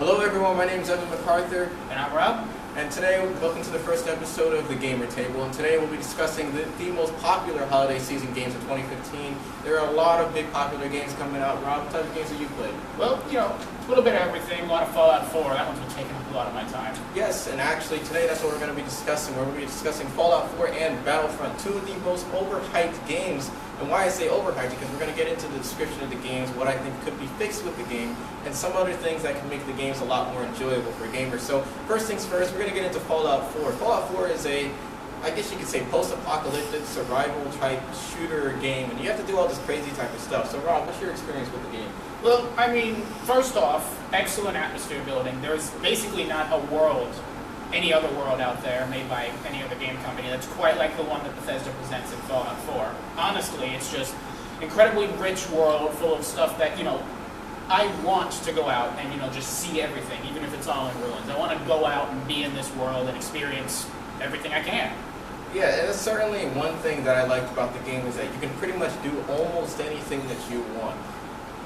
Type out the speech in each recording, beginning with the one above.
Hello everyone, my name is Evan MacArthur. And I'm Rob. And today, welcome to the first episode of the Gamer Table. And today we'll be discussing the most popular holiday season games of 2015. There are a lot of big popular games coming out. Rob, what type of games have you played? Well, a little bit of everything. A lot of Fallout 4. That one's been taking up a lot of my time. Yes, and actually today that's what we're going to be discussing. We're going to be discussing Fallout 4 and Battlefront, two of the most overhyped games. And why I say overhyped, because we're going to get into the description of the games, what I think could be fixed with the game, and some other things that can make the games a lot more enjoyable for gamers. So first things first, we're going to get into Fallout 4. Fallout 4 is I guess you could say, post-apocalyptic survival type shooter game, and you have to do all this crazy type of stuff. So Rob, what's your experience with the game? Well, first off, excellent atmosphere building. There's basically not a world, any other world out there made by any other game company that's quite like the one that Bethesda presents in Fallout 4. Honestly, it's just incredibly rich world full of stuff that, I want to go out and, just see everything, even if it's all in ruins. I want to go out and be in this world and experience everything I can. Yeah, and it's certainly one thing that I liked about the game is that you can pretty much do almost anything that you want.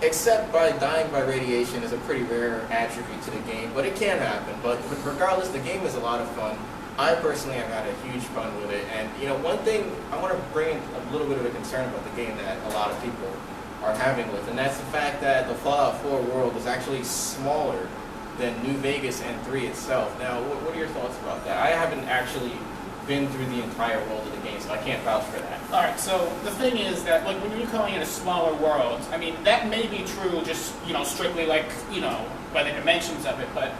Except by dying by radiation is a pretty rare attribute to the game, but it can happen. But regardless, the game is a lot of fun. I personally have had a huge fun with it. And one thing I want to bring in a little bit of a concern about the game that a lot of people are having with, and that's the fact that the Fallout 4 world is actually smaller than New Vegas and 3 itself. Now, what are your thoughts about that? I haven't actually been through the entire world of the game, so I can't vouch for that. Alright, so the thing is that, when you're calling it a smaller world, that may be true just, strictly by the dimensions of it, but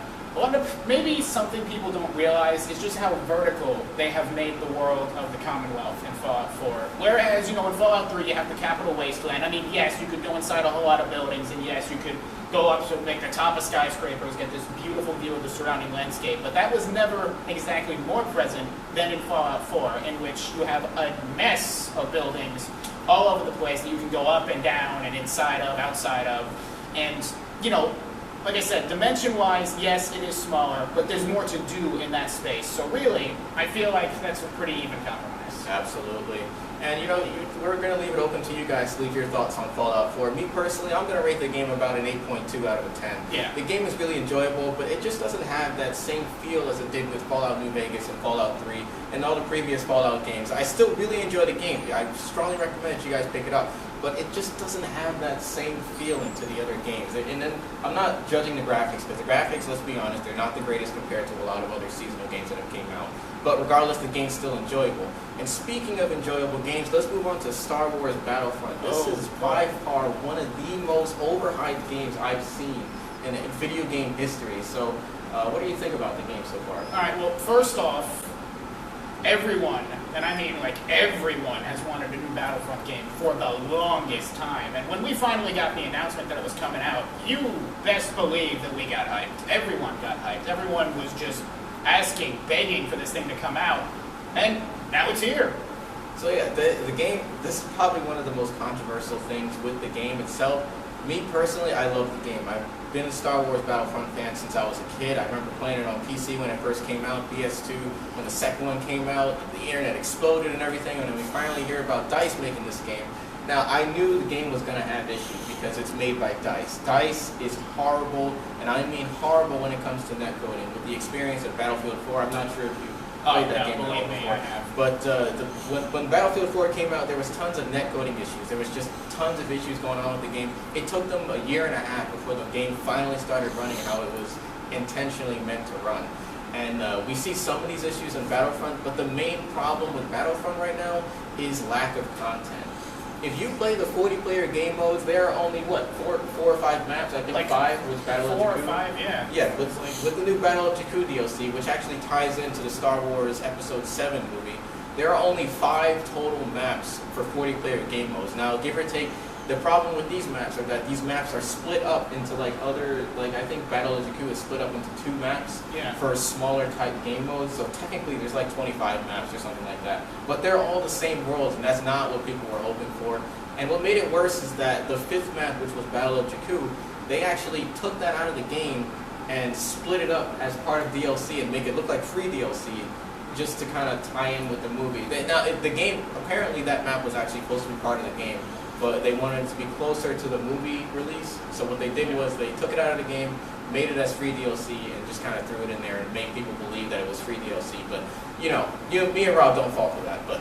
maybe something people don't realize is just how vertical they have made the world of the Commonwealth in Fallout 4. Whereas, in Fallout 3 you have the Capital Wasteland. Yes, you could go inside a whole lot of buildings, and yes, you could go up to the top of skyscrapers, get this beautiful view of the surrounding landscape, but that was never exactly more present than in Fallout 4, in which you have a mess of buildings all over the place that you can go up and down and inside of, outside of, and, like I said, dimension-wise, yes, it is smaller, but there's more to do in that space. So really, I feel like that's a pretty even compromise. Absolutely. And we're going to leave it open to you guys to leave your thoughts on Fallout 4. Me personally, I'm going to rate the game about an 8.2 out of a 10. Yeah. The game is really enjoyable, but it just doesn't have that same feel as it did with Fallout New Vegas and Fallout 3 and all the previous Fallout games. I still really enjoy the game. I strongly recommend you guys pick it up. But it just doesn't have that same feeling to the other games. And then I'm not judging the graphics, because the graphics, let's be honest, they're not the greatest compared to a lot of other seasonal games that have came out. But regardless, the game's still enjoyable. And speaking of enjoyable games, let's move on to Star Wars Battlefront. This is by far one of the most overhyped games I've seen in video game history. So what do you think about the game so far? Alright, well, first off, everyone, and I mean everyone, has wanted a new Battlefront game for the longest time. And when we finally got the announcement that it was coming out, you best believe that we got hyped. Everyone got hyped. Everyone was just asking, begging for this thing to come out. And now it's here. So yeah, the game, this is probably one of the most controversial things with the game itself. Me personally, I love the game. I've been a Star Wars Battlefront fan since I was a kid. I remember playing it on PC when it first came out, PS2 when the second one came out, the internet exploded and everything, and then we finally hear about DICE making this game. Now, I knew the game was going to have issues because it's made by DICE. DICE is horrible, and I mean horrible when it comes to netcoding. With the experience of Battlefield 4, I'm not sure if you played that game at all before. But when Battlefield 4 came out, there was tons of netcoding issues. There was just tons of issues going on with the game. It took them a year and a half before the game finally started running how it was intentionally meant to run. And we see some of these issues in Battlefront, but the main problem with Battlefront right now is lack of content. If you play the 40-player game modes, there are only, four or five maps? I think 5 with Battle of Jakku. 4 or 5, yeah. Yeah, with the new Battle of Jakku DLC, which actually ties into the Star Wars Episode 7 movie, there are only 5 total maps for 40-player game modes. Now, give or take, the problem with these maps are that these maps are split up into I think Battle of Jakku is split up into 2 maps for smaller type game modes. So technically there's 25 maps or something like that. But they're all the same worlds, and that's not what people were hoping for. And what made it worse is that the 5th map, which was Battle of Jakku, they actually took that out of the game and split it up as part of DLC and make it look like free DLC, just to kind of tie in with the movie. Now, the game, apparently that map was actually supposed to be part of the game, but they wanted it to be closer to the movie release. So what they did was they took it out of the game, made it as free DLC and just kind of threw it in there and made people believe that it was free DLC. But you know, me and Rob don't fall for that. But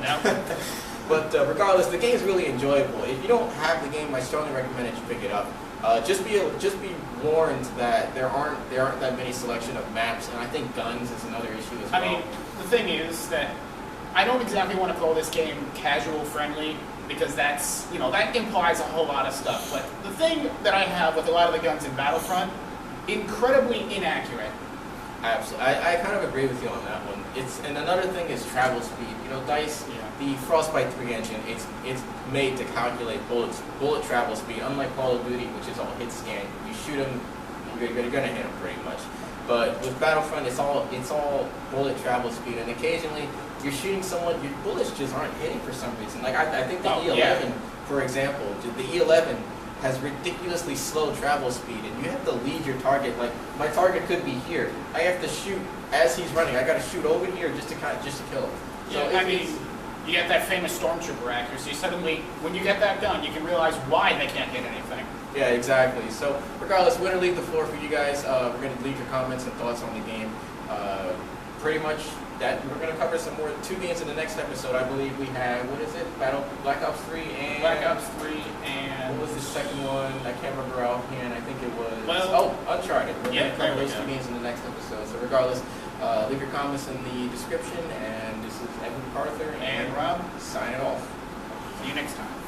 but regardless, the game is really enjoyable. If you don't have the game, I strongly recommend that you pick it up. Just be warned that there aren't that many selection of maps, and I think guns is another issue as well. I mean, the thing is that I don't exactly want to call this game casual friendly, because that's, you know, that implies a whole lot of stuff. But the thing that I have with a lot of the guns in Battlefront, incredibly inaccurate. Absolutely, I kind of agree with you on that one. And another thing is travel speed. You know, DICE, the Frostbite 3 engine, it's made to calculate bullet travel speed. Unlike Call of Duty, which is all hit scan, you shoot them, you're gonna hit them pretty much. But with Battlefront, it's all bullet travel speed, and occasionally you're shooting someone, your bullets just aren't hitting for some reason. Like I think the E11, for example, the E11 has ridiculously slow travel speed, and you have to lead your target. Like my target could be here, I have to shoot as he's running. I got to shoot over here just to kill him. So yeah, I mean, you get that famous stormtrooper accuracy. Suddenly, when you get that gun, you can realize why they can't hit anything. Yeah, exactly. So regardless, we're going to leave the floor for you guys. We're going to leave your comments and thoughts on the game. Pretty much that. We're going to cover some more 2 games in the next episode. I believe we have, what is it? Black Ops 3 and... Black Ops 3 and... What was the second one? I can't remember offhand. I think it was... Uncharted. We're going to cover those 2 games in the next episode. So regardless, leave your comments in the description. And this is Evan MacArthur and Rob signing off. See you next time.